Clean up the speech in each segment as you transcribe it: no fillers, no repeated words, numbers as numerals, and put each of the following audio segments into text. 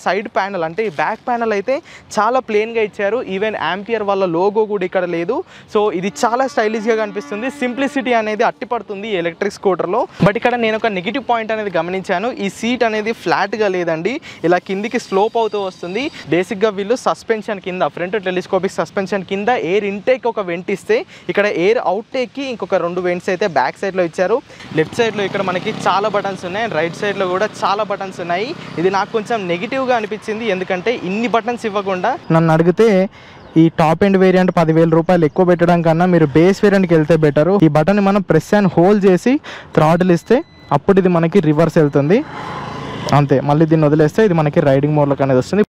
Side panel అంటే ఈ back panel అయితే చాలా ప్లెయిన్గా ఇచ్చారు. ఈవెన్ ఆంపియర్ వాళ్ళ లోగో కూడా ఇక్కడ లేదు. సో ఇది చాలా స్టైలిష్గా కనిపిస్తుంది. సింప్లిసిటీ అనేది అట్టిపడుతుంది ఈ ఎలక్ట్రిక్ స్కూటర్లో. బట్ ఇక్కడ నేను ఒక నెగిటివ్ పాయింట్ అనేది గమనించాను. ఈ సీట్ అనేది ఫ్లాట్గా లేదండి, ఇలా కిందికి స్లోప్ అవుతూ వస్తుంది. బేసిక్గా వీళ్ళు సస్పెన్షన్ కింద ఫ్రంట్ టెలిస్కోపిక్ సస్పెన్షన్ కింద ఎయిర్ ఇంటేక్ ఒక వెంట్ ఇస్తే ఇక్కడ ఎయిర్ అవుట్ టేక్కి ఇంకొక 2 వెంట్స్ అయితే బ్యాక్ సైడ్లో ఇచ్చారు. లెఫ్ట్ సైడ్లో ఇక్కడ మనకి చాలా బటన్స్ ఉన్నాయి అండ్ రైట్ సైడ్లో కూడా చాలా బటన్స్ ఉన్నాయి. ఇది నాకు కొంచెం నెగిటివ్గా అనిపించింది, ఎందుకంటే ఇన్ని బటన్స్ ఇవ్వకుండా నన్ను అడిగితే ఈ టాప్ ఎండ్ వేరియంట్ 10,000 రూపాయలు ఎక్కువ పెట్టడం కన్నా మీరు బేస్ వేరియంట్కి వెళ్తే బెటరు. ఈ బటన్ మనం ప్రెస్ అండ్ హోల్డ్ చేసి థ్రాటిల్ ఇస్తే అప్పుడు ఇది మనకి రివర్స్ వెళ్తుంది అంతే. మళ్ళీ దీన్ని వదిలేస్తే ఇది మనకి రైడింగ్ మోడ్లోకి అనేది వస్తుంది.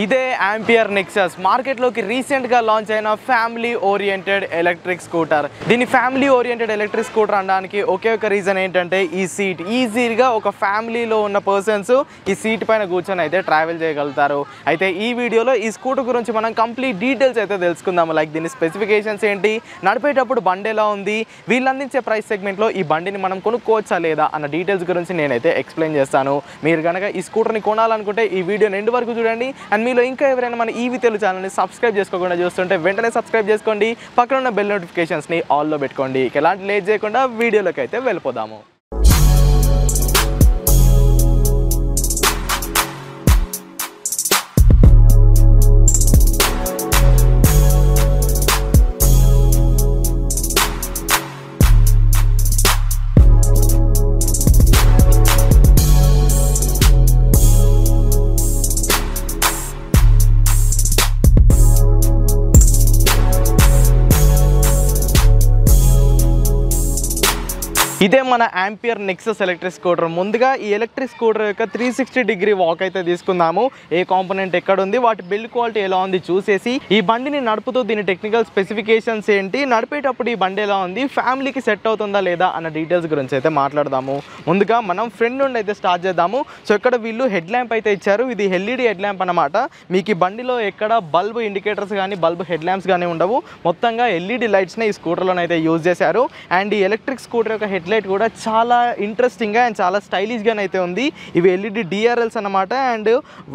ఇదే ఆంపియర్ నెక్సస్ మార్కెట్లోకి రీసెంట్గా లాంచ్ అయిన ఫ్యామిలీ ఓరియంటెడ్ ఎలక్ట్రిక్ స్కూటర్. దీని ఫ్యామిలీ ఓరియంటెడ్ ఎలక్ట్రిక్ స్కూటర్ అనడానికి ఒకే ఒక రీజన్ ఏంటంటే ఈ సీట్. ఈజీగా ఒక ఫ్యామిలీలో ఉన్న పర్సన్స్ ఈ సీట్ పైన కూర్చొని అయితే ట్రావెల్ చేయగలుగుతారు. అయితే ఈ వీడియోలో ఈ స్కూటర్ గురించి మనం కంప్లీట్ డీటెయిల్స్ అయితే తెలుసుకుందాము. లైక్ దీని స్పెసిఫికేషన్స్ ఏంటి, నడిపేటప్పుడు బండి ఎలా ఉంది, వీళ్ళు అందించే ప్రైస్ సెగ్మెంట్లో ఈ బండిని మనం కొనుక్కోవచ్చా లేదా అన్న డీటెయిల్స్ గురించి నేనైతే ఎక్స్ప్లెయిన్ చేస్తాను. మీరు కనుక ఈ స్కూటర్ని కొనాలనుకుంటే ఈ వీడియోని ఎండ్ వరకు చూడండి. అండ్ మీలో ఇంకా ఎవరైనా మన ఈవీ తెలుగు ఛానల్ని సబ్స్క్రైబ్ చేసుకోకుండా చూస్తుంటే వెంటనే సబ్స్క్రైబ్ చేసుకోండి, పక్కన ఉన్న బెల్ నోటిఫికేషన్స్ని ఆల్లో పెట్టుకోండి. ఎలాంటి లేట్ చేయకుండా వీడియోలోకి అయితే వెళ్ళిపోదాము. ఇదే మన ఆంపియర్ నెక్సస్ ఎలక్ట్రిక్ స్కూటర్. ముందుగా ఈ ఎలక్ట్రిక్ స్కూటర్ యొక్క 360 డిగ్రీ వాక్ అయితే తీసుకుందాము. ఏ కాంపోనెంట్ ఎక్కడ ఉంది, వాటి బిల్డ్ క్వాలిటీ ఎలా ఉంది చూసేసి ఈ బండిని నడుపుతూ దీని టెక్నికల్ స్పెసిఫికేషన్స్ ఏంటి, నడిపేటప్పుడు ఈ బండి ఎలా ఉంది, ఫ్యామిలీకి సెట్ అవుతుందా లేదా అన్న డీటెయిల్స్ గురించి అయితే మాట్లాడదాము. ముందుగా మనం ఫ్రంట్ నుండి అయితే స్టార్ట్ చేద్దాము. సో ఇక్కడ వీళ్ళు హెడ్ ల్యాంప్ అయితే ఇచ్చారు. ఇది ఎల్ఈడి హెడ్ ల్యాంప్ అనమాట. మీకు ఈ బండిలో ఎక్కడ బల్బ్ ఇండికేటర్స్ కానీ బల్బ్ హెడ్ ల్యాంప్స్ కానీ ఉండవు. మొత్తంగా ఎల్ఈడి లైట్స్ని ఈ స్కూటర్లోనైతే యూజ్ చేశారు. అండ్ ఈ ఎలక్ట్రిక్ స్కూటర్ యొక్క హెడ్ లైట్ కూడా చాలా ఇంట్రెస్టింగ్గా అండ్ చాలా స్టైలిష్గా అయితే ఉంది. ఇవి ఎల్ఈడి డిఆర్ఎల్స్ అనమాట. అండ్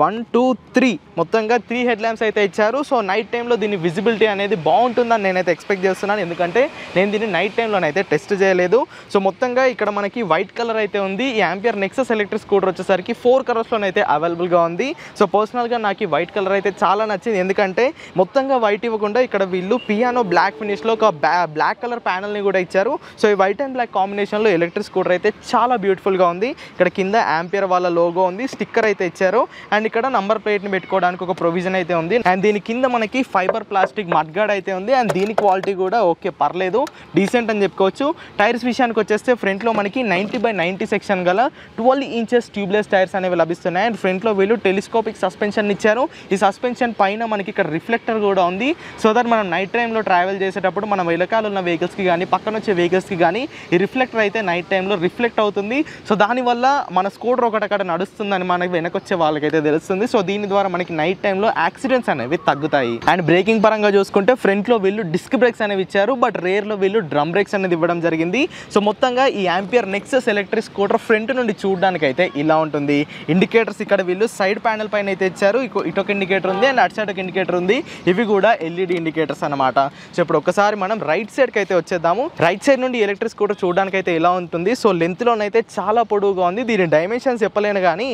1, 2, 3 మొత్తంగా 3 హెడ్ ల్యాంప్స్ అయితే ఇచ్చారు. సో నైట్ టైంలో దీని విజిబిలిటీ అనేది బాగుంటుందని నేనైతే ఎక్స్పెక్ట్ చేస్తున్నాను, ఎందుకంటే నేను దీన్ని నైట్ టైంలోనైతే టెస్ట్ చేయలేదు. సో మొత్తంగా ఇక్కడ మనకి వైట్ కలర్ అయితే ఉంది. ఈ ఆంపియర్ నెక్సస్ ఎలక్ట్రిక్ స్కూటర్ వచ్చేసరికి 4 కలర్స్లోనైతే అవైలబుల్గా ఉంది. సో పర్సనల్గా నాకు ఈ వైట్ కలర్ అయితే చాలా నచ్చింది, ఎందుకంటే మొత్తంగా వైట్ ఇవ్వకుండా ఇక్కడ వీళ్ళు పియానో బ్లాక్ ఫినిష్లో ఒక బ్లాక్ కలర్ ప్యానల్ని కూడా ఇచ్చారు. సో ఈ వైట్ అండ్ బ్లాక్ కాంబినేషన్లో ఎలక్ట్రిక్ స్కూటర్ అయితే చాలా బ్యూటిఫుల్గా ఉంది. ఇక్కడ కింద ఆంపియర్ వాళ్ళ లోగో ఉంది, స్టిక్కర్ అయితే ఇచ్చారు. అండ్ ఇక్కడ నంబర్ ప్లేట్ని పెట్టుకోవడానికి ఒక ప్రొవిజన్ అయితే ఉంది. అండ్ దీని కింద మనకి ఫైబర్ ప్లాస్టిక్ మడ్గార్డ్ అయితే ఉంది. అండ్ దీని క్వాలిటీ కూడా ఓకే, పర్లేదు, డీసెంట్ అని చెప్పుకోవచ్చు. టైర్స్ విషయానికి వచ్చేస్తే ఫ్రంట్లో మనకి 90/90 సెక్షన్ గల 12 ఇంచెస్ ట్యూబ్లెస్ టైర్స్ అనేవి లభిస్తున్నాయి. అండ్ ఫ్రంట్లో వీళ్ళు టెలిస్కోపిక్ సస్పెన్షన్ ఇచ్చారు. ఈ సస్పెన్షన్ పైన మనకి ఇక్కడ రిఫ్లెక్టర్ కూడా ఉంది. సో దట్ మనం నైట్ టైంలో ట్రావెల్ చేసేటప్పుడు మనం వెనకాల ఉన్న వెహికల్స్కి కానీ పక్కన వచ్చే వెహికల్స్కి కానీ ఈ రిఫ్లెక్టర్ అయితే నైట్ టైంలో రిఫ్లెక్ట్ అవుతుంది. సో దానివల్ల మన స్కూటర్ ఒకటక్కడ నడుస్తుందని మనకి వెనకొచ్చే వాళ్ళకైతే తెలుస్తుంది. సో దీని ద్వారా మనకి నైట్ టైంలో యాక్సిడెంట్స్ అనేవి తగ్గుతాయి. అండ్ బ్రేకింగ్ పరంగా చూసుకుంటే ఫ్రంట్లో వీళ్ళు డిస్క్ బ్రేక్స్ అనేవి ఇచ్చారు, బట్ రేర్లో వీళ్ళు డ్రమ్ బ్రేక్స్ అనేది ఇవ్వడం జరిగింది. సో మొత్తంగా ఈ ampere Nexus electric scooter front నుండి చూడడానికి అయితే ఇలా ఉంటుంది. ఇండికేటర్స్ ఇక్కడ వీళ్ళు సైడ్ ప్యానల్ పైన అయితే ఇచ్చారు. ఇటొక ఇండికేటర్ ఉంది అండ్ అటు సైడ్ ఒక ఇండికేటర్ ఉంది. ఇవి కూడా ఎల్ఈడి ఇండికేటర్స్ అనమాట. సో ఇప్పుడు ఒకసారి మనం రైట్ సైడ్కి అయితే వచ్చేద్దాము. రైట్ సైడ్ నుండి ఎలక్ట్రిక్ స్కూటర్ చూడడానికి అయితే ఇలా ఉంటుంది. సో లెంత్లోనైతే చాలా పొడవుగా ఉంది. దీని డైమెన్షన్స్ చెప్పలేను కానీ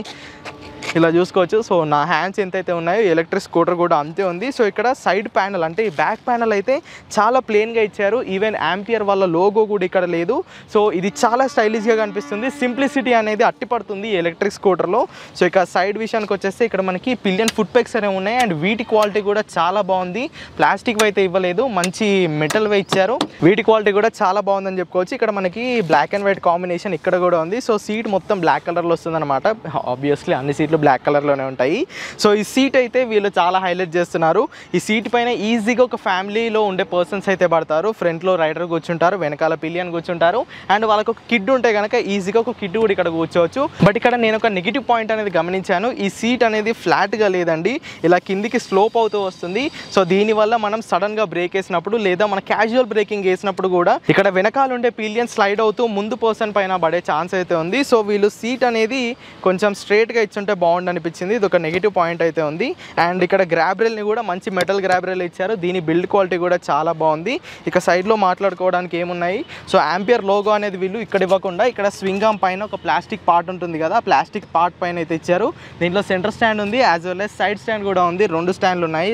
ఇలా చూసుకోవచ్చు. సో నా హ్యాండ్స్ ఎంతైతే ఉన్నాయో ఎలక్ట్రిక్ స్కూటర్ కూడా అంతే ఉంది. సో ఇక్కడ సైడ్ ప్యానల్ అంటే ఈ బ్యాక్ ప్యానల్ అయితే చాలా ప్లెయిన్గా ఇచ్చారు. ఈవెన్ ఆంపియర్ వాళ్ళ లోగో కూడా ఇక్కడ లేదు. సో ఇది చాలా స్టైలిష్గా కనిపిస్తుంది. సింప్లిసిటీ అనేది అట్టిపడుతుంది ఈ ఎలక్ట్రిక్ స్కూటర్లో. సో ఇక సైడ్ విషయానికి వచ్చేస్తే ఇక్కడ మనకి పిలియన్ ఫుట్ పెగ్స్ అనేవి ఉన్నాయి. అండ్ వీటి క్వాలిటీ కూడా చాలా బాగుంది. ప్లాస్టిక్ అయితే ఇవ్వలేదు, మంచి మెటల్ వే ఇచ్చారు. వీటి క్వాలిటీ కూడా చాలా బాగుందని చెప్పుకోవచ్చు. ఇక్కడ మనకి బ్లాక్ అండ్ వైట్ కాంబినేషన్ ఇక్కడ కూడా ఉంది. సో సీట్ మొత్తం బ్లాక్ కలర్లో వస్తుంది అనమాట. ఆబ్వియస్లీ అన్ని సీట్లు బ్లాక్ కలర్లోనే ఉంటాయి. సో ఈ సీట్ అయితే వీళ్ళు చాలా హైలైట్ చేస్తున్నారు. ఈ సీట్ పైన ఈజీగా ఒక ఫ్యామిలీలో ఉండే పర్సన్స్ అయితే పడతారు. ఫ్రంట్లో రైడర్ కూర్చుంటారు, వెనకాల పిలియన్ కూర్చుంటారు. అండ్ వాళ్ళకి ఒక కిడ్ ఉంటే కనుక ఈజీగా ఒక కిడ్ కూడా ఇక్కడ కూర్చోవచ్చు. బట్ ఇక్కడ నేను ఒక నెగిటివ్ పాయింట్ అనేది గమనించాను. ఈ సీట్ అనేది ఫ్లాట్గా లేదండి, ఇలా కిందికి స్లోప్ అవుతూ వస్తుంది. సో దీనివల్ల మనం సడన్గా బ్రేక్ వేసినప్పుడు లేదా మన క్యాజువల్ బ్రేకింగ్ వేసినప్పుడు కూడా ఇక్కడ వెనకాల ఉండే పిలియన్ స్లైడ్ అవుతూ ముందు పర్సన్ పైన పడే ఛాన్స్ అయితే ఉంది. సో వీళ్ళు సీట్ అనేది కొంచెం స్ట్రైట్గా ఇచ్చుంటే బాగుంటుంది. బాగుంది అనిపించింది. ఇది ఒక నెగిటివ్ పాయింట్ అయితే ఉంది. అండ్ ఇక్కడ గ్రాబ్ రైల్ని కూడా మంచి మెటల్ గ్రాబ్ రైల్ ఇచ్చారు. దీని బిల్డ్ క్వాలిటీ కూడా చాలా బాగుంది. ఇక సైడ్లో మాట్లాడుకోవడానికి ఏమున్నాయి, సో ఆంపియర్ లోగో అనేది వీళ్ళు ఇక్కడ ఇవ్వకుండా ఇక్కడ స్వింగ్ ఆర్మ్ పైన ఒక ప్లాస్టిక్ పార్ట్ ఉంటుంది కదా, ఆ ప్లాస్టిక్ పార్ట్ పైన అయితే ఇచ్చారు. దీంట్లో సెంటర్ స్టాండ్ ఉంది, as well as side stand కూడా ఉంది. 2 స్టాండ్లు ఉన్నాయి.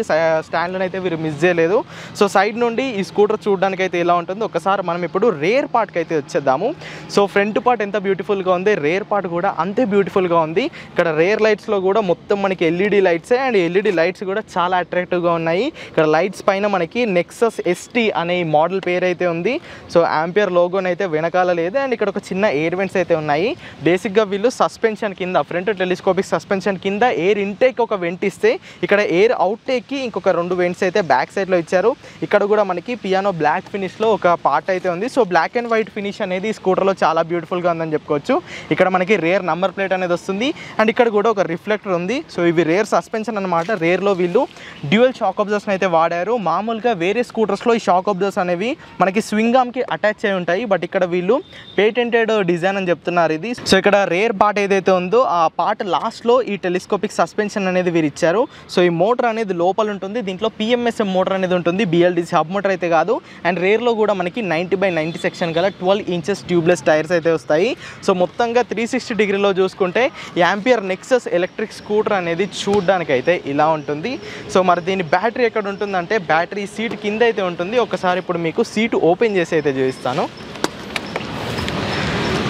స్టాండ్లను అయితే వీరు మిస్ చేయలేదు. సో సైడ్ నుండి ఈ స్కూటర్ చూడడానికి అయితే ఎలా ఉంటుంది ఒకసారి మనం ఇప్పుడు రేర్ పార్ట్కి అయితే వచ్చేద్దాము. సో ఫ్రంట్ పార్ట్ ఎంత బ్యూటిఫుల్గా ఉంది, రేర్ పార్ట్ కూడా అంతే బ్యూటిఫుల్గా ఉంది. ఇక్కడ రేర్ లైట్స్లో కూడా మొత్తం మనకి ఎల్ఈడి లైట్సే, అండ్ ఎల్ఈడి లైట్స్ కూడా చాలా అట్రాక్టివ్గా ఉన్నాయి. ఇక్కడ లైట్స్ పైన మనకి నెక్సస్ ST అనే మోడల్ పేరు అయితే ఉంది. సో ఆంపియర్ లోగోని అయితే వెనకాల లేదు. అండ్ ఇక్కడ ఒక చిన్న ఎయిర్ వెంట్స్ అయితే ఉన్నాయి. బేసిక్గా వీళ్ళు సస్పెన్షన్ కింద, ఫ్రంట్ టెలిస్కోపిక్ సస్పెన్షన్ కింద ఎయిర్ ఇంటేక్ ఒక వెంట్ ఇస్తే, ఇక్కడ ఎయిర్ అవుట్ టేక్కి ఇంకొక 2 వెంట్స్ అయితే బ్యాక్ సైడ్లో ఇచ్చారు. ఇక్కడ కూడా మనకి పియానో బ్లాక్ ఫినిష్లో ఒక పార్ట్ అయితే ఉంది. So black and white finish అనేది ఈ స్కూటర్లో చాలా బ్యూటిఫుల్గా ఉందని చెప్పుకోవచ్చు. ఇక్కడ మనకి రేర్ నంబర్ ప్లేట్ అనేది వస్తుంది. అండ్ ఇక్కడ కూడా ఒక రిఫ్లెక్టర్ ఉంది. సో ఇవి రేర్ సస్పెన్షన్ అనమాట. రేర్లో వీళ్ళు డ్యూయల్ షాక్ అబ్జర్వర్స్ని అయితే వాడారు. మామూలుగా వేరే స్కూటర్స్లో ఈ షాక్ అబ్జర్వర్స్ అనేవి మనకి స్వింగ్ ఆర్మ్కి అటాచ్ అయి ఉంటాయి, బట్ ఇక్కడ వీళ్ళు పేటెంటెడ్ డిజైన్ అని చెప్తున్నారు ఇది. సో ఇక్కడ రేర్ పార్ట్ ఏదైతే ఉందో ఆ పార్ట్ లాస్ట్లో ఈ టెలిస్కోపిక్ సస్పెన్షన్ అనేది వీరు ఇచ్చారు. సో ఈ మోటార్ అనేది లోపల ఉంటుంది. దీంట్లో PMSM మోటార్ అనేది ఉంటుంది, BLDC హబ్ మోటార్ అయితే కాదు. అండ్ రేర్లో కూడా మనకి 90/90 సెక్షన్ గల 12 ఇంచెస్ ట్యూబ్లెస్ టైర్స్ అయితే వస్తాయి. సో మొత్తంగా 360 డిగ్రీలో చూసుకుంటే ఆంపియర్ నెక్సస్ ఎలక్ట్రిక్ స్కూటర్ అనేది చూడడానికి అయితే ఇలా ఉంటుంది. సో మరి దీని బ్యాటరీ ఎక్కడ ఉంటుందంటే బ్యాటరీ సీట్ కింద అయితే ఉంటుంది. ఒకసారి ఇప్పుడు మీకు సీటు ఓపెన్ చేసి అయితే చూపిస్తాను.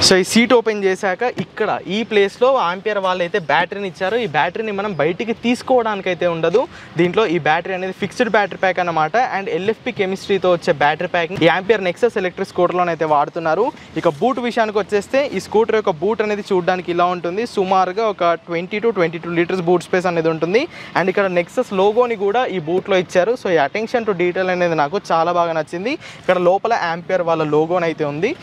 సో ఈ సీట్ ఓపెన్ చేశాక ఇక్కడ ఈ ప్లేస్లో ఆంపియర్ వాళ్ళు అయితే బ్యాటరీని ఇచ్చారు. ఈ బ్యాటరీని మనం బయటికి తీసుకోవడానికి అయితే ఉండదు. దీంట్లో ఈ బ్యాటరీ అనేది ఫిక్స్డ్ బ్యాటరీ ప్యాక్ అనమాట. అండ్ LFP కెమిస్ట్రీతో వచ్చే బ్యాటరీ ప్యాక్ ఈ ఆంపియర్ నెక్సస్ ఎలక్ట్రిక్ స్కూటర్లోనే అయితే వాడుతున్నారు. ఇక బూట్ విషయానికి వచ్చేస్తే ఈ స్కూటర్ యొక్క బూట్ అనేది చూడడానికి ఇలా ఉంటుంది. సుమారుగా ఒక 20 to 22 లీటర్స్ బూట్ స్పేస్ అనేది ఉంటుంది. అండ్ ఇక్కడ నెక్సస్ లోగోని కూడా ఈ బూట్లో ఇచ్చారు. సో ఈ అటెన్షన్ టు డీటెయిల్ అనేది నాకు చాలా బాగా నచ్చింది. ఇక్కడ లోపల ఆంపియర్ వాళ్ళ లోగోని అయితే ఉంది.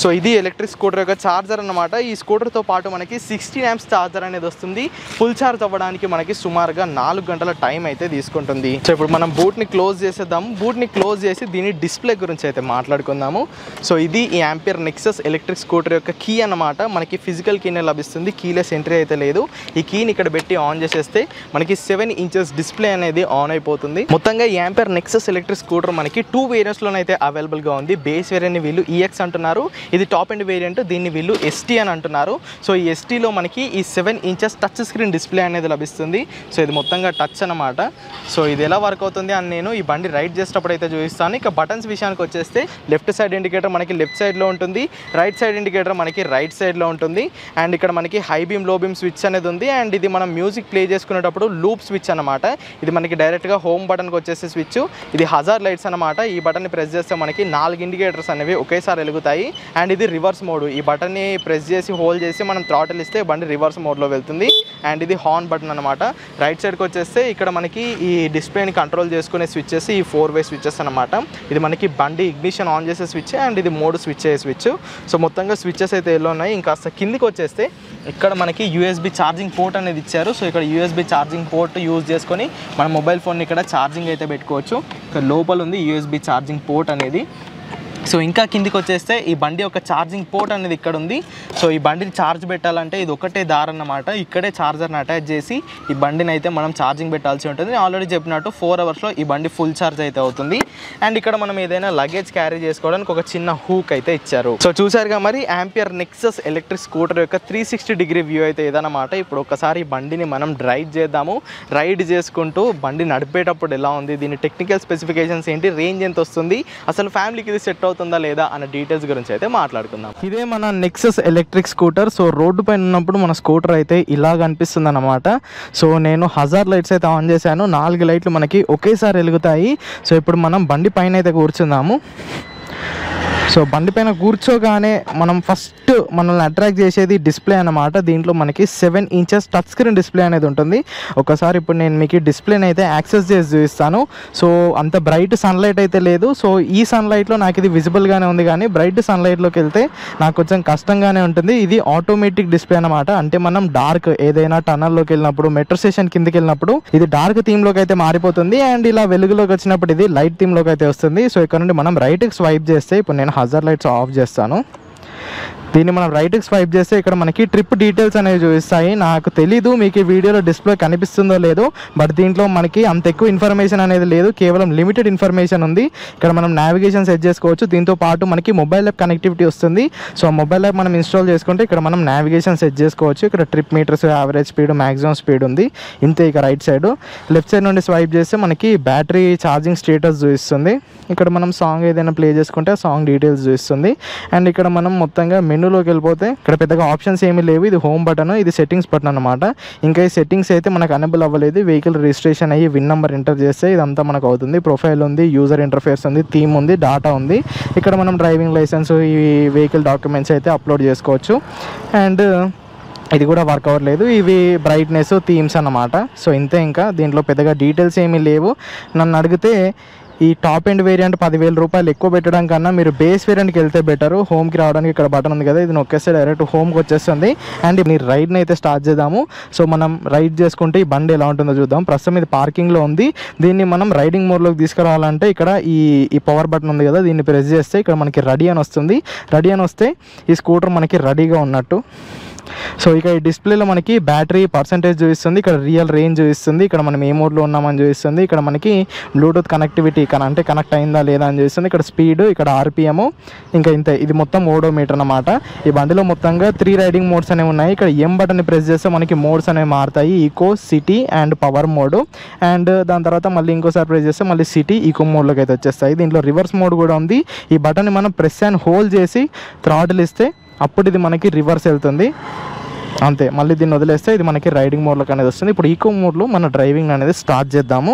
సో ఇది ఎలక్ట్రిక్ స్కూటర్ యొక్క ఛార్జర్ అన్నమాట. ఈ స్కూటర్తో పాటు మనకి 16 amps ఛార్జర్ అనేది వస్తుంది. ఫుల్ ఛార్జ్ అవ్వడానికి మనకి సుమారుగా 4 గంటల టైం అయితే తీసుకుంటుంది. సో ఇప్పుడు మనం బూట్ని క్లోజ్ చేసేద్దాము. బూట్ని క్లోజ్ చేసి దీని డిస్ప్లే గురించి అయితే మాట్లాడుకుందాము. సో ఇది ఈ ఆంపియర్ నెక్సస్ ఎలక్ట్రిక్ స్కూటర్ యొక్క కీ అన్నమాట. మనకి ఫిజికల్ కీనే లభిస్తుంది, కీలెస్ ఎంట్రీ అయితే లేదు. ఈ కీని ఇక్కడ పెట్టి ఆన్ చేసేస్తే మనకి 7 inches డిస్ప్లే అనేది ఆన్ అయిపోతుంది. మొత్తంగా ఈ ఆంపియర్ నెక్సస్ ఎలక్ట్రిక్ స్కూటర్ మనకి 2 వేరియంట్స్లోనైతే అవైలబుల్గా ఉంది. బేస్ వేరియంట్ని వీళ్ళు EX అంటున్నారు, ఇది టాప్ ఎండ్ వేరియంట్, దీన్ని వీళ్ళు ST అని అంటున్నారు. సో ఈ STలో మనకి ఈ 7 inches టచ్ స్క్రీన్ డిస్ప్లే అనేది లభిస్తుంది. సో ఇది మొత్తంగా టచ్ అనమాట. సో ఇది ఎలా వర్క్ అవుతుంది అని నేను ఈ బండి రైడ్ చేసేటప్పుడు అయితే చూపిస్తాను. ఇక బటన్స్ విషయానికి వచ్చేస్తే లెఫ్ట్ సైడ్ ఇండికేటర్ మనకి లెఫ్ట్ సైడ్లో ఉంటుంది, రైట్ సైడ్ ఇండికేటర్ మనకి రైట్ సైడ్లో ఉంటుంది. అండ్ ఇక్కడ మనకి హై బీమ్ లో బీమ్ స్విచ్ అనేది ఉంది. అండ్ ఇది మనం మ్యూజిక్ ప్లే చేసుకునేటప్పుడు లూప్ స్విచ్ అనమాట. ఇది మనకి డైరెక్ట్గా హోమ్ బటన్కి వచ్చేసే స్విచ్. ఇది హజార్ లైట్స్ అనమాట. ఈ బటన్ని ప్రెస్ చేస్తే మనకి 4 ఇండికేటర్స్ అనేవి ఒకేసారి వెలుగుతాయి. అండ్ ఇది రివర్స్ మోడ్. ఈ బటన్ని ప్రెస్ చేసి హోల్డ్ చేసి మనం థ్రాటిల్ ఇస్తే బండి రివర్స్ మోడ్లో వెళ్తుంది. అండ్ ఇది హార్న్ బటన్ అనమాట. రైట్ సైడ్కి వచ్చేస్తే ఇక్కడ మనకి ఈ డిస్ప్లేని కంట్రోల్ చేసుకునే స్విచ్చెస్, ఈ 4-way స్విచ్చెస్ అనమాట. ఇది మనకి బండి ఇగ్నిషన్ ఆన్ చేసే స్విచ్, అండ్ ఇది మోడ్ స్విచ్ అయ్యే స్విచ్. సో మొత్తంగా స్విచ్చెస్ అయితే ఎలా ఉన్నాయి. ఇంకాస్త కిందికి వచ్చేస్తే ఇక్కడ మనకి USB ఛార్జింగ్ పోర్ట్ అనేది ఇచ్చారు. సో ఇక్కడ USB ఛార్జింగ్ పోర్ట్ యూజ్ చేసుకొని మన మొబైల్ ఫోన్ ఇక్కడ ఛార్జింగ్ అయితే పెట్టుకోవచ్చు. ఇక్కడ లోపల ఉంది USB ఛార్జింగ్ పోర్ట్ అనేది. సో ఇంకా కిందికి వచ్చేస్తే ఈ బండి యొక్క ఛార్జింగ్ పోర్ట్ అనేది ఇక్కడ ఉంది. సో ఈ బండిని ఛార్జ్ పెట్టాలంటే ఇది ఒకటే దారి అన్నమాట. ఇక్కడే ఛార్జర్ని అటాచ్ చేసి ఈ బండిని అయితే మనం ఛార్జింగ్ పెట్టాల్సి ఉంటుంది. ఆల్రెడీ చెప్పినట్టు 4 hours ఈ బండి ఫుల్ ఛార్జ్ అయితే అవుతుంది. అండ్ ఇక్కడ మనం ఏదైనా లగేజ్ క్యారీ చేసుకోవడానికి ఒక చిన్న హూక్ అయితే ఇచ్చారు. సో చూసారుగా మరి ఆంపియర్ నెక్సస్ ఎలక్ట్రిక్ స్కూటర్ యొక్క 360 degree వ్యూ అయితే ఇదన్నమాట. ఇప్పుడు ఒకసారి ఈ బండిని మనం డ్రైవ్ చేద్దాము. రైడ్ చేసుకుంటూ బండి నడిపేటప్పుడు ఎలా ఉంది, దీని టెక్నికల్ స్పెసిఫికేషన్స్ ఏంటి, రేంజ్ ఎంత వస్తుంది, అసలు ఫ్యామిలీకి ఇది సెట్ అవుతుందా లేదా అన్న డీటెయిల్స్ గురించి అయితే మాట్లాడుకుందాం. ఇదే మన Nexus electric scooter. So road పైన ఉన్నప్పుడు మన స్కూటర్ అయితే ఇలా కనిపిస్తుంది అనమాట. సో నేను హజార్ లైట్స్ అయితే ఆన్ చేశాను. 4 లైట్లు మనకి ఒకేసారి వెలుగుతాయి. సో ఇప్పుడు మనం బండి పైన అయితే కూర్చుందాము. సో బండి పైన కూర్చోగానే మనం ఫస్ట్ మనల్ని అట్రాక్ట్ చేసేది డిస్ప్లే అన్నమాట. దీంట్లో మనకి 7 inches టచ్ స్క్రీన్ డిస్ప్లే అనేది ఉంటుంది. ఒకసారి ఇప్పుడు నేను మీకు డిస్ప్లేని అయితే యాక్సెస్ చేసి చూపిస్తాను. సో అంత బ్రైట్ సన్లైట్ అయితే లేదు. సో ఈ సన్లైట్లో నాకు ఇది విజిబుల్గానే ఉంది, కానీ బ్రైట్ సన్లైట్లోకి వెళ్తే నాకు కొంచెం కష్టంగానే ఉంటుంది. ఇది ఆటోమేటిక్ డిస్ప్లే అనమాట. అంటే మనం డార్క్ ఏదైనా టనల్లోకి వెళ్ళినప్పుడు, మెట్రో స్టేషన్ కిందకి వెళ్ళినప్పుడు ఇది డార్క్ థీమ్లోకి అయితే మారిపోతుంది. అండ్ ఇలా వెలుగులోకి వచ్చినప్పుడు ఇది లైట్ థీమ్లోకి అయితే వస్తుంది. సో ఇక్కడ నుండి మనం రైట్కి స్వైప్ చేస్తే ఇప్పుడు నేను హజార్ లైట్స్ ఆఫ్ చేస్తాను. దీన్ని మనం రైట్కి స్వైప్ చేస్తే ఇక్కడ మనకి ట్రిప్ డీటెయిల్స్ అనేవి చూపిస్తాయి. నాకు తెలీదు మీకు ఈ వీడియోలో డిస్ప్లే కనిపిస్తుందో లేదో, బట్ దీంట్లో మనకి అంత ఎక్కువ ఇన్ఫర్మేషన్ అనేది లేదు, కేవలం లిమిటెడ్ ఇన్ఫర్మేషన్ ఉంది. ఇక్కడ మనం నావిగేషన్ సెట్ చేసుకోవచ్చు, దీంతో పాటు మనకి మొబైల్ యాప్ కనెక్టివిటీ వస్తుంది. సో మొబైల్ యాప్ మనం ఇన్స్టాల్ చేసుకుంటే ఇక్కడ మనం నావిగేషన్ సెట్ చేసుకోవచ్చు. ఇక్కడ trip meters, average speed, maximum speed ఉంది, ఇంతే. ఇక రైట్ సైడ్ లెఫ్ట్ సైడ్ నుండి స్వైప్ చేస్తే మనకి బ్యాటరీ ఛార్జింగ్ స్టేటస్ చూపిస్తుంది. ఇక్కడ మనం సాంగ్ ఏదైనా ప్లే చేసుకుంటే సాంగ్ డీటెయిల్స్ చూపిస్తుంది. అండ్ ఇక్కడ మనం మొత్తంగా మెనూలోకి వెళ్ళిపోతే ఇక్కడ పెద్దగా ఆప్షన్స్ ఏమీ లేవు. ఇది హోమ్ బటన్, ఇది సెట్టింగ్స్ బటన్ అనమాట. ఇంకా ఈ సెట్టింగ్స్ అయితే మనకు ఎనేబుల్ అవ్వలేదు. వెహికల్ రిజిస్ట్రేషన్ అయ్యి విన్ నెంబర్ ఎంటర్ చేస్తే ఇదంతా మనకు అవుతుంది. ప్రొఫైల్ ఉంది, యూజర్ ఇంటర్ఫేస్ ఉంది, థీమ్ ఉంది, డాటా ఉంది. ఇక్కడ మనం డ్రైవింగ్ లైసెన్స్, ఈ వెహికల్ డాక్యుమెంట్స్ అయితే అప్లోడ్ చేసుకోవచ్చు. అండ్ ఇది కూడా వర్క్ అవ్వట్లేదు. ఇవి బ్రైట్నెస్, థీమ్స్ అన్నమాట. సో ఇంతే, ఇంకా దీంట్లో పెద్దగా డీటెయిల్స్ ఏమీ లేవు. నన్ను అడిగితే ఈ టాప్ ఎండ్ వేరియంట్ 10,000 రూపాయలు ఎక్కువ పెట్టడం కన్నా మీరు బేస్ వేరియంట్కి వెళ్తే బెటర్. హోమ్కి రావడానికి ఇక్కడ బటన్ ఉంది కదా, ఇది నొక్కేస్తే డైరెక్ట్ హోమ్కి వచ్చేస్తుంది. అండ్ మీరు రైడ్ని అయితే స్టార్ట్ చేద్దాము. సో మనం రైడ్ చేసుకుంటే ఈ బండి ఎలా ఉంటుందో చూద్దాం. ప్రస్తుతం ఇది పార్కింగ్లో ఉంది. దీన్ని మనం రైడింగ్ మోడ్లోకి తీసుకురావాలంటే ఇక్కడ ఈ పవర్ బటన్ ఉంది కదా, దీన్ని ప్రెస్ చేస్తే ఇక్కడ మనకి రెడీ అని వస్తుంది. రెడీ అని వస్తే ఈ స్కూటర్ మనకి రెడీగా ఉన్నట్టు. సో ఇక ఈ డిస్ప్లేలో మనకి బ్యాటరీ పర్సంటేజ్ చూపిస్తుంది, ఇక్కడ రియల్ రేంజ్ చూపిస్తుంది, ఇక్కడ మనం ఏ మోడ్లో ఉన్నామని చూపిస్తుంది, ఇక్కడ మనకి బ్లూటూత్ కనెక్టివిటీ అంటే కనెక్ట్ అయిందా లేదా అని చూపిస్తుంది, ఇక్కడ స్పీడ్, ఇక్కడ ఆర్పిఎం, ఇంకా ఇంతే. ఇది మొత్తం ఓడోమీటర్ అన్నమాట. ఈ బండిలో మొత్తంగా 3 రైడింగ్ మోడ్స్ అనేవి ఉన్నాయి. ఇక్కడ ఎం బటన్ని ప్రెస్ చేస్తే మనకి మోడ్స్ అనేవి మారుతాయి, eco, city and power mode. And దాని తర్వాత మళ్ళీ ఇంకోసారి ప్రెస్ చేస్తే మళ్ళీ సిటీ, ఈకో మోడ్లోకి అయితే వచ్చేస్తాయి. దీంట్లో రివర్స్ మోడ్ కూడా ఉంది. ఈ బటన్ని మనం ప్రెస్ అండ్ హోల్డ్ చేసి థ్రాటిల్ ఇస్తే అప్పుడు ఇది మనకి రివర్స్ వెళ్తుంది, అంతే. మళ్ళీ దీన్ని వదిలేస్తే ఇది మనకి రైడింగ్ మోడ్లోకి అనేది వస్తుంది. ఇప్పుడు ఈకో మోడ్లో మన డ్రైవింగ్ అనేది స్టార్ట్ చేద్దాము.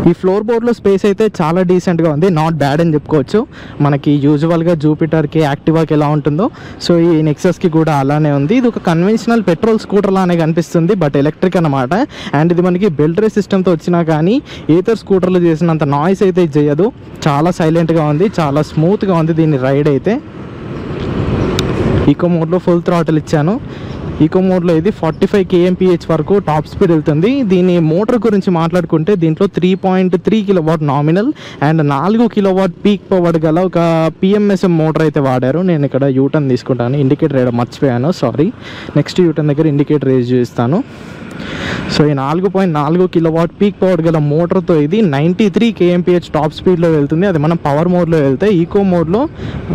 ఈ ఫ్లోర్ బోర్డ్లో స్పేస్ అయితే చాలా డీసెంట్గా ఉంది, నాట్ బ్యాడ్ అని చెప్పుకోవచ్చు. మనకి యూజువల్గా జూపిటర్కి, యాక్టివాకి ఎలా ఉంటుందో సో ఈ నెక్సస్కి కూడా అలానే ఉంది. ఇది ఒక కన్వెన్షనల్ పెట్రోల్ స్కూటర్ లానే కనిపిస్తుంది, బట్ ఎలక్ట్రిక్ అనమాట. అండ్ ఇది మనకి బెల్ట్ రేస్ సిస్టమ్తో వచ్చినా కానీ ఏతర్ స్కూటర్లు చేసినంత నాయిస్ అయితే ఇది చేయదు. చాలా సైలెంట్గా ఉంది, చాలా స్మూత్గా ఉంది దీని రైడ్ అయితే. ఈకో మోడ్లో ఫుల్ థ్రాటిల్ ఇచ్చాను. ఈకో మోడ్లో ఇది 45 kmph వరకు టాప్ స్పీడ్ వెళ్తుంది. దీని మోటార్ గురించి మాట్లాడుకుంటే దీంట్లో 3.3 kW nominal and 4 kW peak power గల ఒక PMSM మోటార్ అయితే వాడారు. నేను ఇక్కడ యూటర్న్ తీసుకుంటాను, ఇండికేటర్ వేయడం మర్చిపోయాను, సారీ. నెక్స్ట్ యూటర్న్ దగ్గర ఇండికేటర్ రేజ్ చేస్తాను. సో ఈ 4.4 kW పీక్ పవర్ గల మోటార్తో ఇది 93 kmph టాప్ స్పీడ్లో వెళ్తుంది. అది మనం పవర్ మోడ్లో వెళ్తే, ఈకో మోడ్లో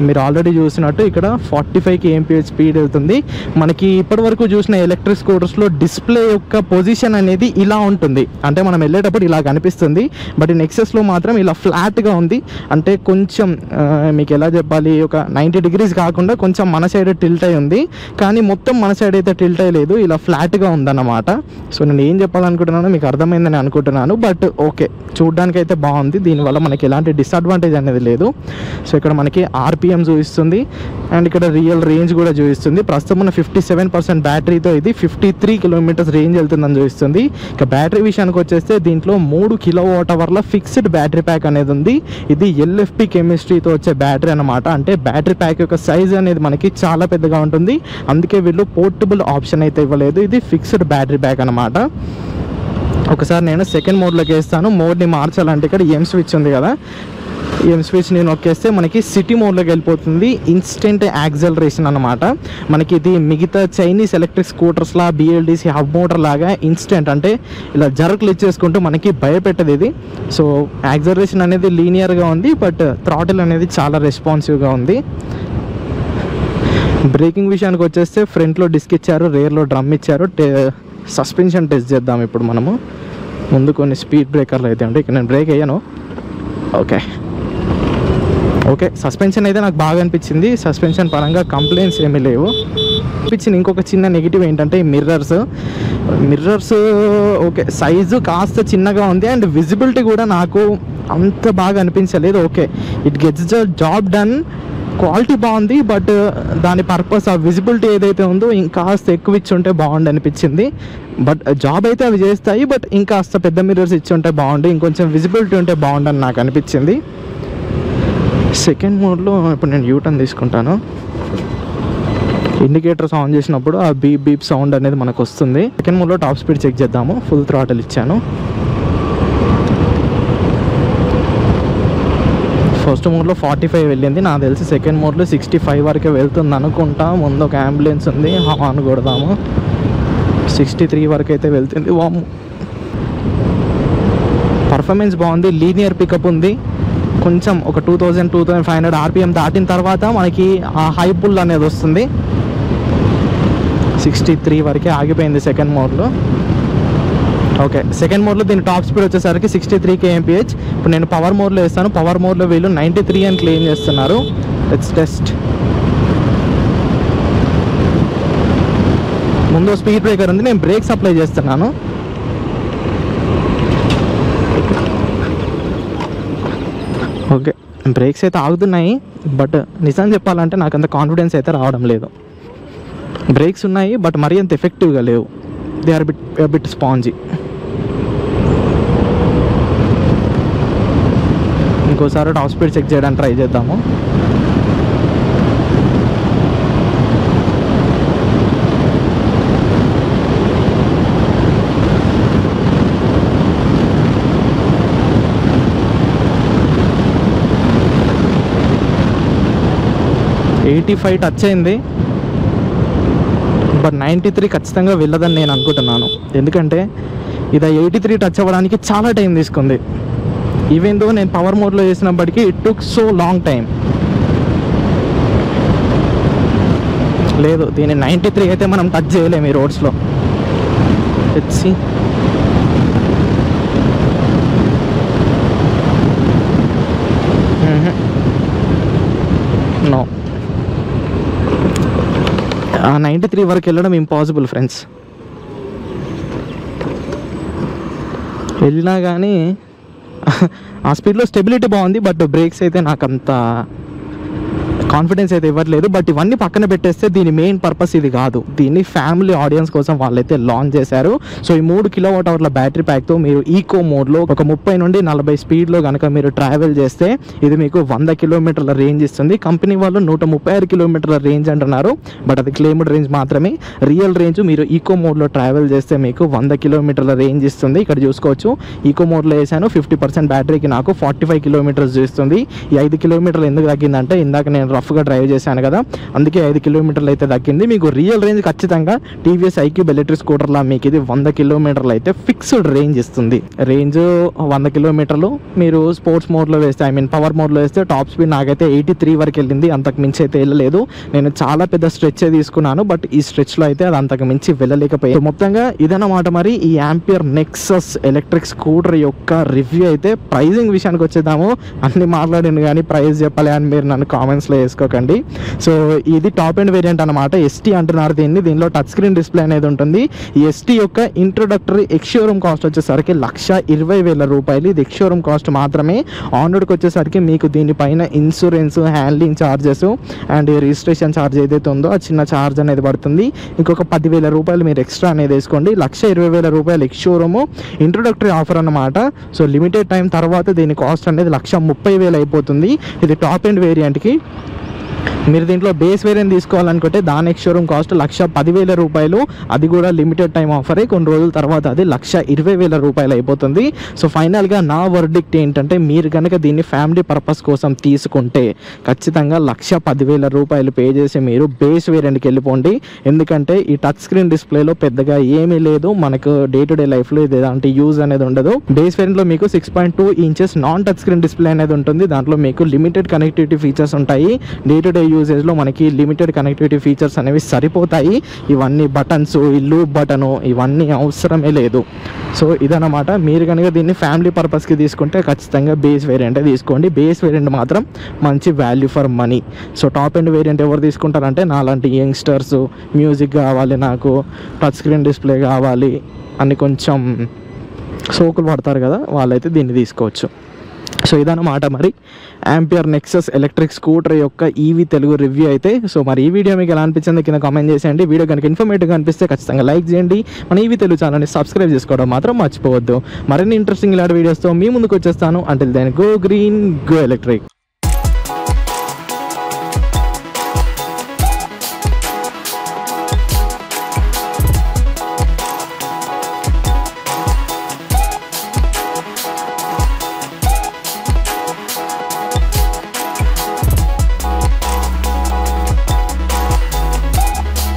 మీరు ఆల్రెడీ చూసినట్టు ఇక్కడ 45 kmph స్పీడ్ వెళ్తుంది. మనకి ఇప్పటివరకు చూసిన ఎలక్ట్రిక్ స్కూటర్స్లో డిస్ప్లే యొక్క పొజిషన్ అనేది ఇలా ఉంటుంది, అంటే మనం వెళ్ళేటప్పుడు ఇలా కనిపిస్తుంది. బట్ ఈ నెక్సస్లో మాత్రం ఇలా ఫ్లాట్గా ఉంది, అంటే కొంచెం మీకు ఎలా చెప్పాలి, ఒక 90 degrees కాకుండా కొంచెం మన సైడ్ టిల్ట్ అయి ఉంది, కానీ మొత్తం మన సైడ్ అయితే టిల్ట్ అయ్యలేదు, ఇలా ఫ్లాట్గా ఉందన్నమాట. సో నేను ఏం చెప్పాలనుకుంటున్నానో మీకు అర్థమైందని అనుకుంటున్నాను. బట్ ఓకే, చూడడానికి అయితే బాగుంది, దీనివల్ల మనకి ఎలాంటి డిసడ్వాంటేజ్ అనేది లేదు. సో ఇక్కడ మనకి ఆర్పిఎం చూపిస్తుంది అండ్ ఇక్కడ రియల్ రేంజ్ కూడా చూపిస్తుంది. ప్రస్తుతం మన 57% బ్యాటరీతో ఇది 53 kilometers రేంజ్ వెళ్తుందని చూపిస్తుంది. ఇక బ్యాటరీ విషయానికి వచ్చేస్తే దీంట్లో 3 kWh ఫిక్స్డ్ బ్యాటరీ ప్యాక్ అనేది ఉంది. ఇది LFP కెమిస్ట్రీతో వచ్చే బ్యాటరీ అనమాట. అంటే బ్యాటరీ ప్యాక్ యొక్క సైజ్ అనేది మనకి చాలా పెద్దగా ఉంటుంది, అందుకే వీళ్ళు పోర్టబుల్ ఆప్షన్ అయితే ఇవ్వలేదు. ఇది ఫిక్స్డ్ బ్యాటరీ ప్యాక్ అనమాట. ఒకసారి నేను సెకండ్ మోడ్లోకి వేస్తాను. మోడ్ని మార్చాలంటే ఇక్కడ ఎం స్విచ్ ఉంది కదా, ఎం స్విచ్ నేను నొక్కేస్తే మనకి సిటీ మోడ్లోకి వెళ్ళిపోతుంది. ఇన్స్టెంట్ యాక్సలరేషన్ అనమాట. మనకి ఇది మిగతా చైనీస్ ఎలక్ట్రిక్ స్కూటర్స్లా BLDC హబ్ మోటార్ లాగా ఇన్స్టెంట్, అంటే ఇలా జర్కులు ఇచ్చేసుకుంటూ మనకి భయపెట్టదు ఇది. సో యాక్సలరేషన్ అనేది లీనియర్గా ఉంది, బట్ థ్రాటిల్ అనేది చాలా రెస్పాన్సివ్గా ఉంది. బ్రేకింగ్ విషయానికి వచ్చేస్తే ఫ్రంట్లో డిస్క్ ఇచ్చారు, రేర్లో డ్రమ్ ఇచ్చారు. సస్పెన్షన్ టెస్ట్ చేద్దాం ఇప్పుడు మనము. ముందు కొన్ని స్పీడ్ బ్రేకర్లు అయితే ఉంటాయి, ఇక్కడ నేను బ్రేక్ అయ్యాను. ఓకే సస్పెన్షన్ అయితే నాకు బాగా అనిపించింది. సస్పెన్షన్ పరంగా కంప్లైంట్స్ ఏమీ లేవు. అనిపించింది ఇంకొక చిన్న నెగిటివ్ ఏంటంటే ఈ మిర్రర్స్ ఓకే సైజు కాస్త చిన్నగా ఉంది అండ్ విజిబిలిటీ కూడా నాకు అంత బాగా అనిపించలేదు. Okay it gets the job done, quality బాగుంది, బట్ దాని పర్పస్ ఆ విజిబిలిటీ ఏదైతే ఉందో ఇంకాస్త ఎక్కువ ఇచ్చి ఉంటే బాగుండి అనిపించింది. బట్ జాబ్ అయితే అవి చేస్తాయి, బట్ ఇంకాస్త పెద్ద మిర్రర్స్ ఇచ్చి ఉంటే బాగుండి, ఇంకొంచెం విజిబిలిటీ ఉంటే బాగుండని నాకు అనిపించింది. సెకండ్ మోడ్లో ఇప్పుడు నేను యూటర్న్ తీసుకుంటాను. ఇండికేటర్స్ ఆన్ చేసినప్పుడు ఆ బీప్ సౌండ్ అనేది మనకు వస్తుంది. సెకండ్ మోడ్లో టాప్ స్పీడ్ చెక్ చేద్దాము. ఫుల్ థ్రాటిల్ ఇచ్చాను. ఫస్ట్ మోడ్లో 45 వెళ్ళింది, నాకు తెలిసి సెకండ్ మోడ్లో 65 వరకే వెళ్తుంది అనుకుంటా. ముందు ఒక అంబులెన్స్ ఉంది, హార్న్ కొడదాము. 63 వరకు అయితే వెళ్తుంది. వామ్, పర్ఫార్మెన్స్ బాగుంది, లీనియర్ పికప్ ఉంది. కొంచెం ఒక 2500 ఆర్పిఎం దాటిన తర్వాత మనకి ఆ హై పుల్ అనేది వస్తుంది. 63 వరకే ఆగిపోయింది సెకండ్ మోడ్లో. ఓకే, సెకండ్ మోడ్లో దీని టాప్ స్పీడ్ వచ్చేసరికి 63 kmph. ఇప్పుడు నేను పవర్ మోడ్లో వేస్తాను. పవర్ మోడ్లో వీళ్ళు 93 అని క్లెయిమ్ చేస్తున్నారు. Let's test. ముందు స్పీడ్ బ్రేకర్ ఉంది, నేను బ్రేక్స్ అప్లై చేస్తున్నాను. ఓకే, బ్రేక్స్ అయితే ఆగుతున్నాయి, బట్ నిజం చెప్పాలంటే నాకు అంత కాన్ఫిడెన్స్ అయితే రావడం లేదు. బ్రేక్స్ ఉన్నాయి బట్ మరీ అంత ఎఫెక్టివ్గా లేవు. They are bit spongy. ఇంకోసారి టాప్ స్పీడ్ చెక్ చేయడానికి ట్రై చేద్దాము. $85 టచ్ అయింది, బట్ 93 ఖచ్చితంగా వెళ్ళదని నేను అనుకుంటున్నాను. ఎందుకంటే ఇది 83 టచ్ అవ్వడానికి చాలా టైం తీసుకుంది. ఈవెన్ దో నేను పవర్ మోడ్లో చేసినప్పటికీ it took so long time. లేదు, దీన్ని 93 అయితే మనం టచ్ చేయలేము ఈ రోడ్స్లో. తెచ్చి నో, 93 వరకు వెళ్ళడం ఇంపాసిబుల్ ఫ్రెండ్స్. వెళ్ళినా కానీ ఆ స్పీడ్లో స్టెబిలిటీ బాగుంది, బట్ బ్రేక్స్ అయితే నాకు అంత కాన్ఫిడెన్స్ అయితే ఇవ్వట్లేదు. బట్ ఇవన్నీ పక్కన పెట్టేస్తే దీని మెయిన్ పర్పస్ ఇది కాదు. దీన్ని ఫ్యామిలీ ఆడియన్స్ కోసం వాళ్ళైతే లాంచ్ చేశారు. సో ఈ 3 kWh బ్యాటరీ ప్యాక్తో మీరు ఈకో మోడ్లో ఒక 30 నుండి 40 స్పీడ్లో కనుక మీరు ట్రావెల్ చేస్తే ఇది మీకు 100 కిలోమీటర్ల రేంజ్ ఇస్తుంది. కంపెనీ వాళ్ళు 136 కిలోమీటర్ల రేంజ్ అంటున్నారు, బట్ అది క్లెయిమ్డ్ రేంజ్ మాత్రమే. రియల్ రేంజ్ మీరు ఈకో మోడ్లో ట్రావెల్ చేస్తే మీకు 100 కిలోమీటర్ల రేంజ్ ఇస్తుంది. ఇక్కడ చూసుకోవచ్చు, ఈకో మోడ్లో వేసాను. 50% బ్యాటరీకి నాకు 45 కిలోమీటర్స్ ఇస్తుంది. ఈ 5 కిలోమీటర్లు ఎందుకు తగ్గిందంటే ఇందాక నేను రఫ్గా డ్రైవ్ చేశాను కదా, అందుకే 5 కిలోమీటర్లు అయితే తగ్గింది. మీకు రియల్ రేంజ్ ఖచ్చితంగా టీవీఎస్ ఐక్యూబ్ ఎలక్ట్రిక్ స్కూటర్లా మీకు ఇది 100 కిలోమీటర్లు అయితే ఫిక్స్డ్ రేంజ్ ఇస్తుంది. రేంజ్ 100 కిలోమీటర్లు. మీరు స్పోర్ట్స్ మోడ్లో వేస్తే, ఐ మీన్ పవర్ మోడ్లో వేస్తే టాప్ స్పీడ్ నాకైతే 83 వరకు వెళ్ళింది. అంతకు మించి అయితే వెళ్ళలేదు. నేను చాలా పెద్ద స్ట్రెచ్ తీసుకున్నాను, బట్ ఈ స్ట్రెచ్లో అయితే అది అంతకు మించి వెళ్ళలేకపోయాయి. మొత్తంగా ఇదన్నమాట మరి ఈ ఆంపియర్ నెక్సస్ ఎలక్ట్రిక్ స్కూటర్ యొక్క రివ్యూ అయితే. ప్రైజింగ్ విషయానికి వచ్చేద్దాము. అన్ని మాట్లాడింది కానీ ప్రైస్ చెప్పలే అని మీరు నన్ను కామెంట్స్లో వేసుకోకండి. సో ఇది టాప్ ఎండ్ వేరియంట్ అనమాట. ఎస్టీ అంటున్నారు దీన్ని. దీనిలో టచ్ స్క్రీన్ డిస్ప్లే అనేది ఉంటుంది. ఈ ఎస్టీ యొక్క ఇంట్రొడక్టరీ ఎక్స్షోరూమ్ కాస్ట్ వచ్చేసరికి 1,20,000 రూపాయలు. ఇది ఎక్స్షోరూమ్ కాస్ట్ మాత్రమే. ఆన్రోడ్కి వచ్చేసరికి మీకు దీనిపైన insurance, handling charges and registration charge ఏదైతే ఉందో ఆ చిన్న ఛార్జ్ అనేది పడుతుంది. ఇంకొక 10,000 రూపాయలు మీరు ఎక్స్ట్రా అనేది వేసుకోండి. 1,20,000 రూపాయలు ఎక్స్షోరూమ్ ఇంట్రొడక్టరీ ఆఫర్ అన్నమాట. సో లిమిటెడ్ టైం తర్వాత దీని కాస్ట్ అనేది 1,30,000 అయిపోతుంది. ఇది టాప్ ఎండ్ వేరియంట్కి. మీరు దీంట్లో బేస్ వేరియంట్ తీసుకోవాలనుకుంటే దాని ఎక్స్షోరూమ్ కాస్ట్ 1,10,000 రూపాయలు. అది కూడా లిమిటెడ్ టైం ఆఫరే. కొన్ని రోజుల తర్వాత అది 1,20,000 రూపాయలు అయిపోతుంది. సో ఫైనల్గా నా వర్డిక్ట్ ఏంటంటే మీరు కనుక దీన్ని ఫ్యామిలీ పర్పస్ కోసం తీసుకుంటే ఖచ్చితంగా 1,10,000 రూపాయలు పే చేసి మీరు బేస్ వేరియంట్కి వెళ్ళిపోండి. ఎందుకంటే ఈ టచ్ స్క్రీన్ డిస్ప్లేలో పెద్దగా ఏమీ లేదు. మనకు డే టు డే లైఫ్లో ఇది ఎలాంటి యూజ్ అనేది ఉండదు. బేస్ వేరియంట్లో మీకు 6.2 inches non touch screen display అనేది ఉంటుంది. దాంట్లో మీకు లిమిటెడ్ కనెక్టివిటీ ఫీచర్స్ ఉంటాయి. డే టు డే యూజేజ్లో మనకి లిమిటెడ్ కనెక్టివిటీ ఫీచర్స్ అనేవి సరిపోతాయి. ఇవన్నీ బటన్స్, ఈ లూప్ బటను ఇవన్నీ అవసరమే లేదు. సో ఇదన్నమాట. మీరు కనుక దీన్ని ఫ్యామిలీ పర్పస్కి తీసుకుంటే ఖచ్చితంగా బేస్ వేరియంటే తీసుకోండి. బేస్ వేరియంట్ మాత్రం మంచి value for money. So top end variant ఎవరు తీసుకుంటారంటే నాలాంటి యంగ్స్టర్స్, మ్యూజిక్ కావాలి నాకు, టచ్ స్క్రీన్ డిస్ప్లే కావాలి అని కొంచెం సోకులు పడతారు కదా, వాళ్ళైతే దీన్ని తీసుకోవచ్చు. సో ఇదన్నమాట మరి ఆంపియర్ నెక్సస్ ఎలక్ట్రిక్ స్కూటర్ యొక్క ఈవీ తెలుగు రివ్యూ అయితే. సో మరి ఈ వీడియో మీకు ఎలా అనిపించింది కింద కామెంట్ చేసేయండి. వీడియో కనుక ఇన్ఫర్మేటివ్గా అనిపిస్తే ఖచ్చితంగా లైక్ చేయండి. మన ఈవీ తెలుగు ఛానల్ని సబ్స్క్రైబ్ చేసుకోవడం మాత్రం మర్చిపోవద్దు. మరిన్ని ఇంట్రెస్టింగ్ ఇలాంటి వీడియోస్తో మీ ముందుకు వచ్చేస్తాను. Until then go green, go electric.